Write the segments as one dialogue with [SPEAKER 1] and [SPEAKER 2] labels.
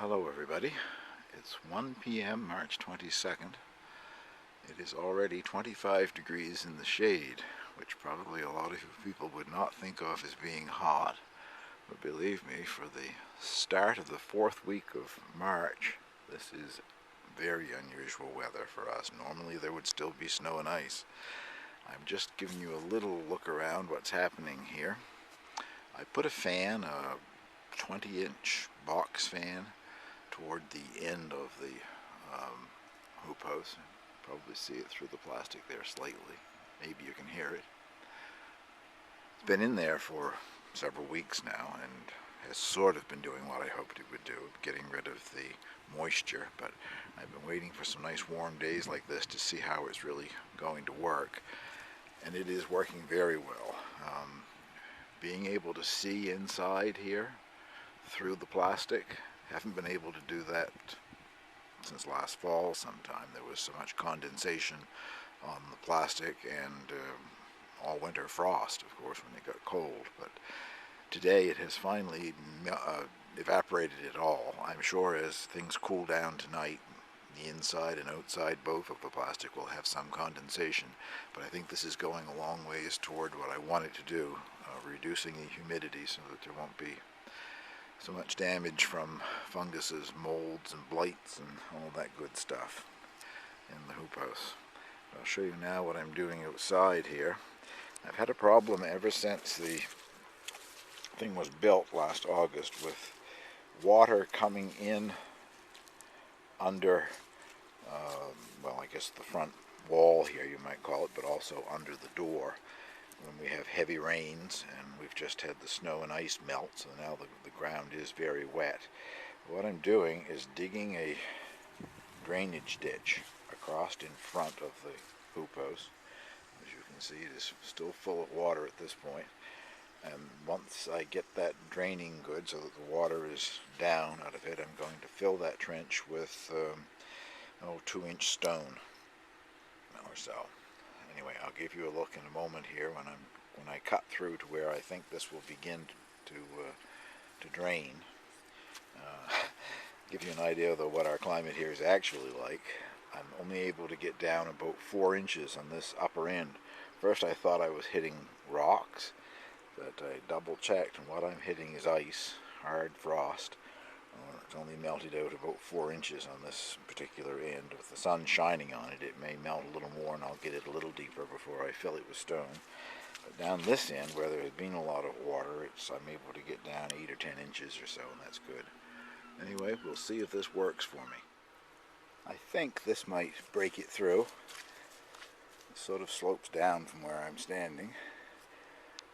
[SPEAKER 1] Hello everybody. It's 1 p.m. March 22nd. It is already 25 degrees in the shade, which probably a lot of people would not think of as being hot. But believe me, for the start of the fourth week of March, this is very unusual weather for us. Normally there would still be snow and ice. I'm just giving you a little look around what's happening here. I put a fan, a 20-inch box fan, toward the end of the hoop house. Probably see it through the plastic there slightly. Maybe you can hear it. It's been in there for several weeks now and has sort of been doing what I hoped it would do, getting rid of the moisture, but I've been waiting for some nice warm days like this to see how it's really going to work, and it is working very well. Being able to see inside here through the plastic, haven't been able to do that since last fall sometime. There was so much condensation on the plastic and all winter frost, of course, when it got cold. But today it has finally evaporated it all. I'm sure as things cool down tonight, the inside and outside both of the plastic will have some condensation. But I think this is going a long ways toward what I want it to do, reducing the humidity so that there won't be so much damage from funguses, molds, and blights, and all that good stuff in the hoop house. I'll show you now what I'm doing outside here. I've had a problem ever since the thing was built last August with water coming in under, well, I guess the front wall here you might call it, but also under the door when we have heavy rains, and we've just had the snow and ice melt, so now the ground is very wet. What I'm doing is digging a drainage ditch across in front of the hoop house. As you can see, it is still full of water at this point, and once I get that draining good so that the water is down out of it, I'm going to fill that trench with 2-inch stone or so. Anyway, I'll give you a look in a moment here when I cut through to where I think this will begin to drain. Give you an idea of what our climate here is actually like. I'm only able to get down about 4 inches on this upper end. First I thought I was hitting rocks, but I double checked, and what I'm hitting is ice, hard frost. It's only melted out about 4 inches on this particular end. With the sun shining on it, it may melt a little more, and I'll get it a little deeper before I fill it with stone. But down this end, where there has been a lot of water, I'm able to get down 8 or 10 inches or so, and that's good. Anyway, we'll see if this works for me. I think this might break it through. It sort of slopes down from where I'm standing.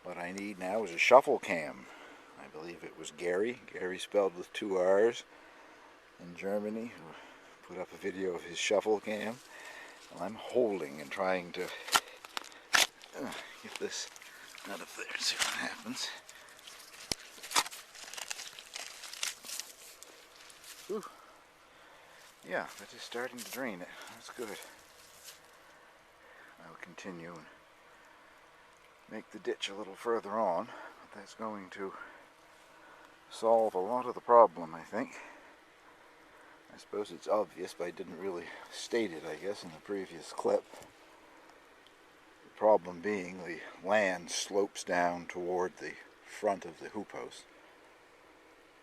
[SPEAKER 1] What I need now is a shuffle cam. I believe it was Gary spelled with 2 R's in Germany, who put up a video of his shuffle cam. And I'm holding and trying to get this out of there, see what happens. Ooh. Yeah, that is starting to drain it. That's good. I'll continue and make the ditch a little further on, but that's going to solve a lot of the problem, I think. I suppose it's obvious, but I didn't really state it, I guess, in the previous clip. The problem being the land slopes down toward the front of the hoop house.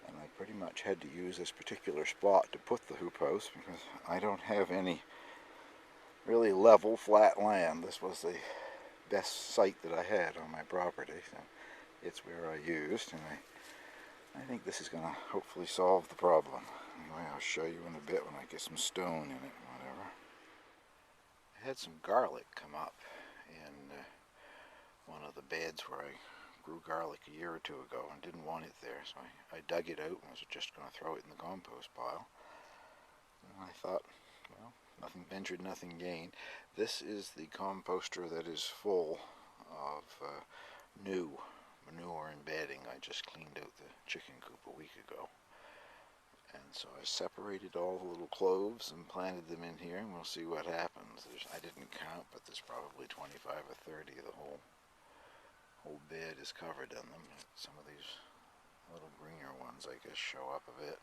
[SPEAKER 1] And I pretty much had to use this particular spot to put the hoop house because I don't have any really level, flat land. This was the best site that I had on my property, so it's where I used, and I think this is going to hopefully solve the problem. Anyway, I'll show you in a bit when I get some stone in it, whatever. I had some garlic come up in one of the beds where I grew garlic a year or 2 ago and didn't want it there, so I dug it out and was just going to throw it in the compost pile. And I thought, well, nothing ventured, nothing gained. This is the composter that is full of new manure and bedding. I just cleaned out the chicken coop a week ago. And so I separated all the little cloves and planted them in here, and we'll see what happens. I didn't count, but there's probably 25 or 30 of the whole bed is covered in them. Some of these little greener ones, I guess, show up a bit.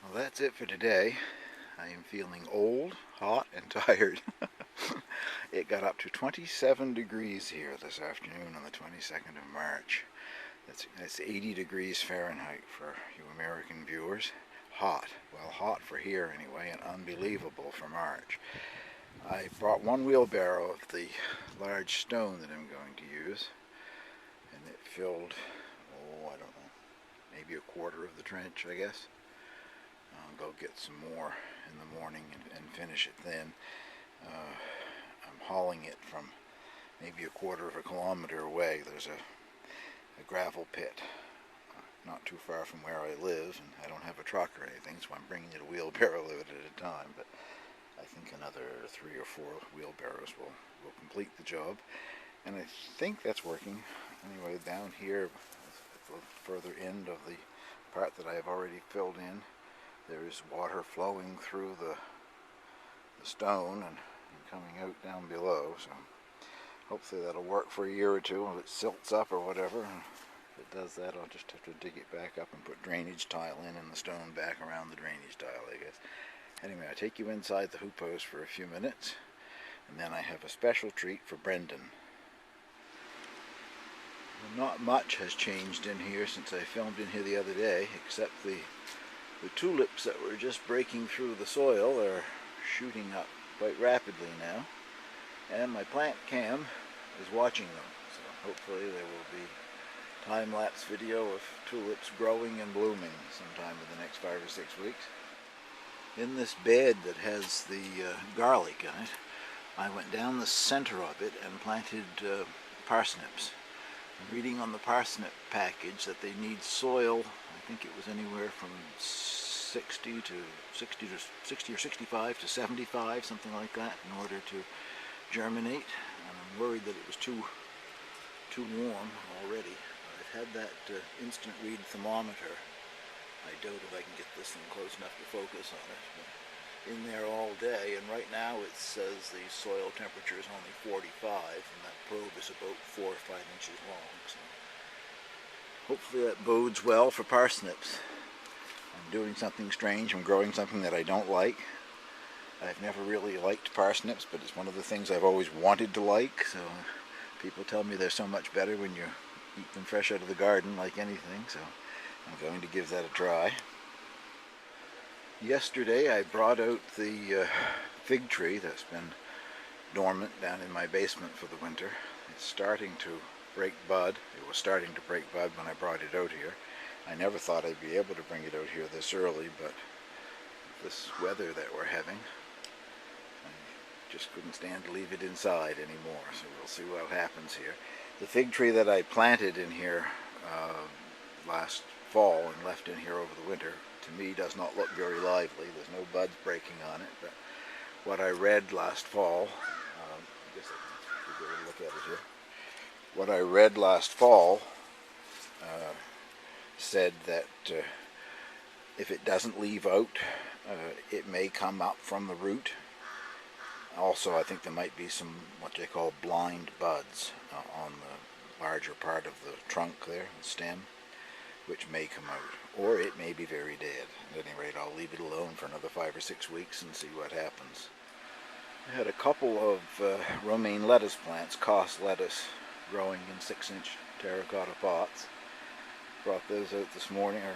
[SPEAKER 1] Well, that's it for today. I am feeling old, hot, and tired. It got up to 27 degrees here this afternoon on the 22nd of March. That's 80 degrees Fahrenheit for you American viewers. Hot. Well, hot for here anyway, and unbelievable for March. I brought one wheelbarrow of the large stone that I'm going to use, and it filled, I don't know, maybe a quarter of the trench, I guess. I'll go get some more in the morning and finish it then. I'm hauling it from maybe a quarter of a kilometer away. There's a gravel pit not too far from where I live, and I don't have a truck or anything, so I'm bringing it a wheelbarrow of it at a time. But I think another 3 or 4 wheelbarrows will complete the job, and I think that's working. Anyway, down here at the further end of the part that I have already filled in, there is water flowing through the stone and coming out down below, so hopefully that'll work for a year or two if it silts up or whatever. And if it does that, I'll just have to dig it back up and put drainage tile in and the stone back around the drainage tile, I guess. Anyway, I'll take you inside the hoop house for a few minutes, and then I have a special treat for Brendan. Well, not much has changed in here since I filmed in here the other day, except the tulips that were just breaking through the soil are shooting up quite rapidly now, and my plant cam is watching them, so hopefully there will be time-lapse video of tulips growing and blooming sometime in the next 5 or 6 weeks. In this bed that has the garlic in it, I went down the center of it and planted parsnips. I'm reading on the parsnip package that they need soil. I think it was anywhere from 60 or 65 to 75, something like that, in order to germinate. And I'm worried that it was too warm already. I've had that instant read thermometer. I doubt if I can get this thing close enough to focus on it. But in there all day, and right now it says the soil temperature is only 45, and that probe is about 4 or 5 inches long. So hopefully that bodes well for parsnips. I'm doing something strange. I'm growing something that I don't like. I've never really liked parsnips, but it's one of the things I've always wanted to like. So people tell me they're so much better when you eat them fresh out of the garden, like anything. So I'm going to give that a try. Yesterday I brought out the fig tree that's been dormant down in my basement for the winter. It's starting to break bud. It was starting to break bud when I brought it out here. I never thought I'd be able to bring it out here this early, but this weather that we're having, I just couldn't stand to leave it inside anymore, so we'll see what happens here. The fig tree that I planted in here last fall and left in here over the winter, to me does not look very lively. There's no buds breaking on it, but what I read last fall, I guess I can look at it here. What I read last fall said that if it doesn't leave out, it may come up from the root. Also, I think there might be some what they call blind buds on the larger part of the trunk there, the stem, which may come out, or it may be very dead. At any rate, I'll leave it alone for another 5 or 6 weeks and see what happens. I had a couple of romaine lettuce plants, Cos lettuce, growing in 6-inch terracotta pots. Brought those out this morning or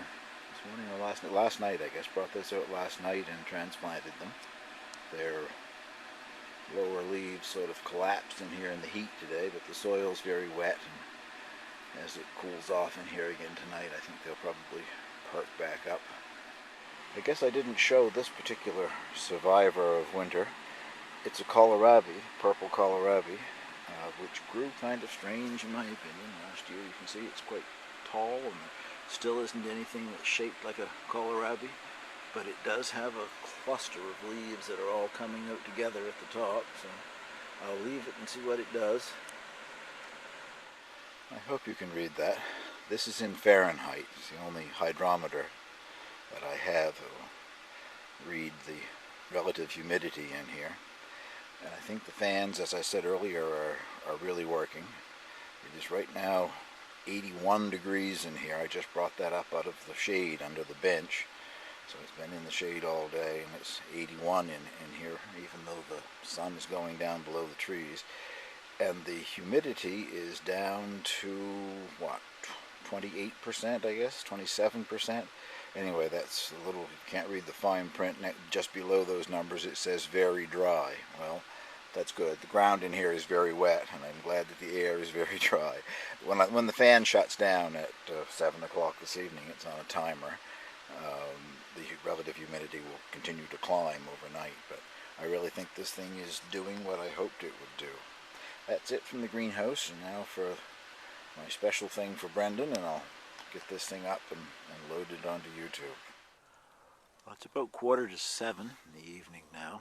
[SPEAKER 1] last night, I guess. Brought those out last night and transplanted them. Their lower leaves sort of collapsed in here in the heat today, but the soil's very wet, and as it cools off in here again tonight, I think they'll probably perk back up. I guess I didn't show this particular survivor of winter. It's a kohlrabi, purple kohlrabi, which grew kind of strange in my opinion last year. You can see it's quite tall, and there still isn't anything that's shaped like a kohlrabi, but it does have a cluster of leaves that are all coming out together at the top, so I'll leave it and see what it does. I hope you can read that. This is in Fahrenheit. It's the only hydrometer that I have that will read the relative humidity in here. And I think the fans, as I said earlier, are really working. It is right now 81 degrees in here. I just brought that up out of the shade under the bench. So it's been in the shade all day, and it's 81 in here, even though the sun is going down below the trees. And the humidity is down to, what, 28%, I guess, 27%. Anyway, that's a little, you can't read the fine print. Just below those numbers it says very dry. Well, that's good. The ground in here is very wet, and I'm glad that the air is very dry. When the fan shuts down at 7 o'clock this evening, it's on a timer. The relative humidity will continue to climb overnight, but I really think this thing is doing what I hoped it would do. That's it from the greenhouse, and now for my special thing for Brendan, and I'll get this thing up and load it onto YouTube. Well, it's about 6:45 in the evening now.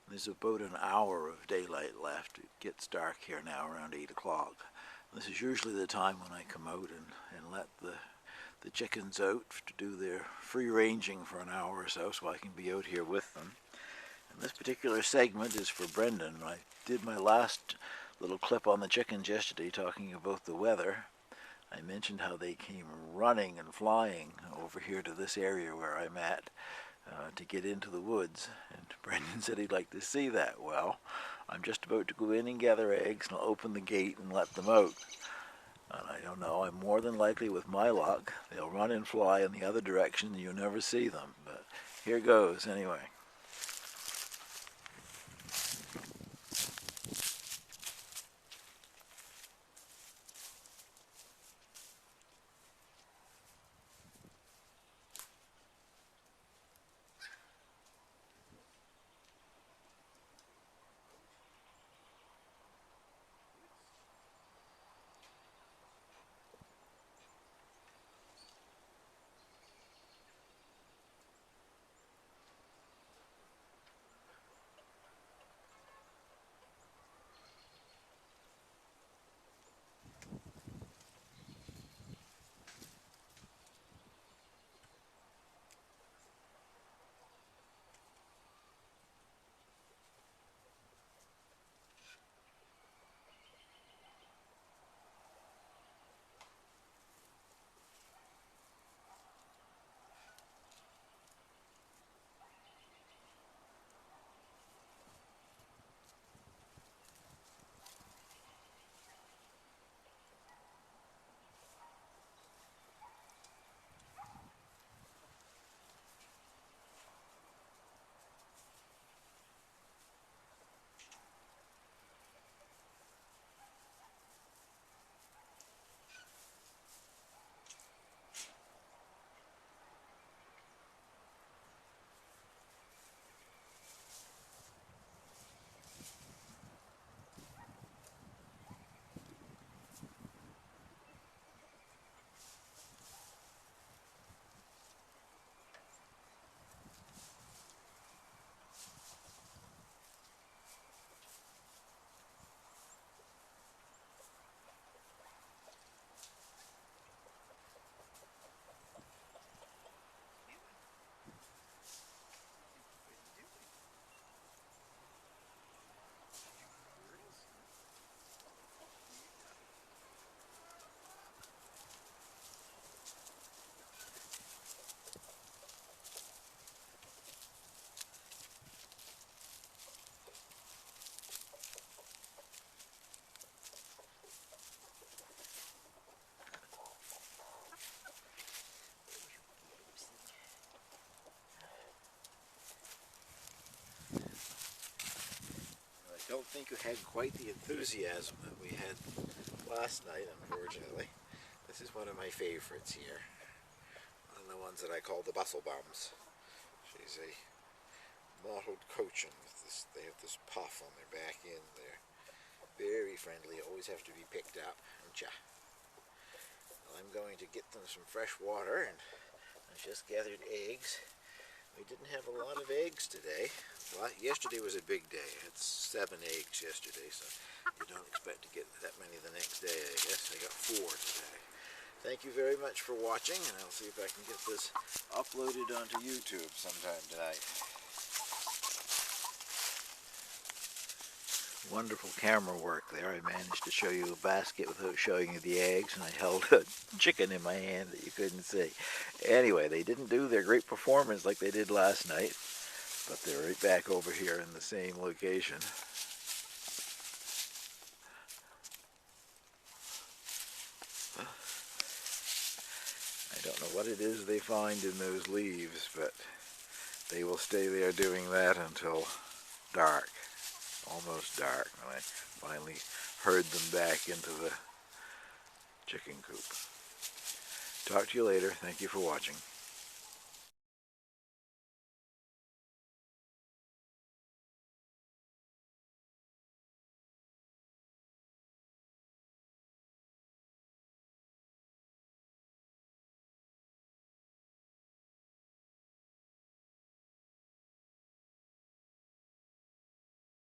[SPEAKER 1] There's about an hour of daylight left. It gets dark here now around 8 o'clock. This is usually the time when I come out and let the chickens out to do their free ranging for an hour or so I can be out here with them. And this particular segment is for Brendan. I did my last little clip on the chickens yesterday talking about the weather. I mentioned how they came running and flying over here to this area where I'm at to get into the woods, and Brendan said he'd like to see that. Well, I'm just about to go in and gather eggs, and I'll open the gate and let them out. And I don't know, I'm more than likely, with my luck, they'll run and fly in the other direction and you'll never see them. But here goes anyway. I don't think you had quite the enthusiasm that we had last night, unfortunately. This is one of my favorites here. One of the ones that I call the Bustle Bums. She's a mottled cochin with this. They have this puff on their back end. They're very friendly, always have to be picked up. Well, I'm going to get them some fresh water, and I just gathered eggs. We didn't have a lot of eggs today. Yesterday was a big day. I had 7 eggs yesterday, so you don't expect to get that many the next day, I guess. I got 4 today. Thank you very much for watching, and I'll see if I can get this uploaded onto YouTube sometime tonight. Wonderful camera work there. I managed to show you a basket without showing you the eggs, and I held a chicken in my hand that you couldn't see. Anyway, they didn't do their great performance like they did last night, but they're right back over here in the same location. I don't know what it is they find in those leaves, but they will stay there doing that until dark, almost dark, when I finally herd them back into the chicken coop. Talk to you later. Thank you for watching.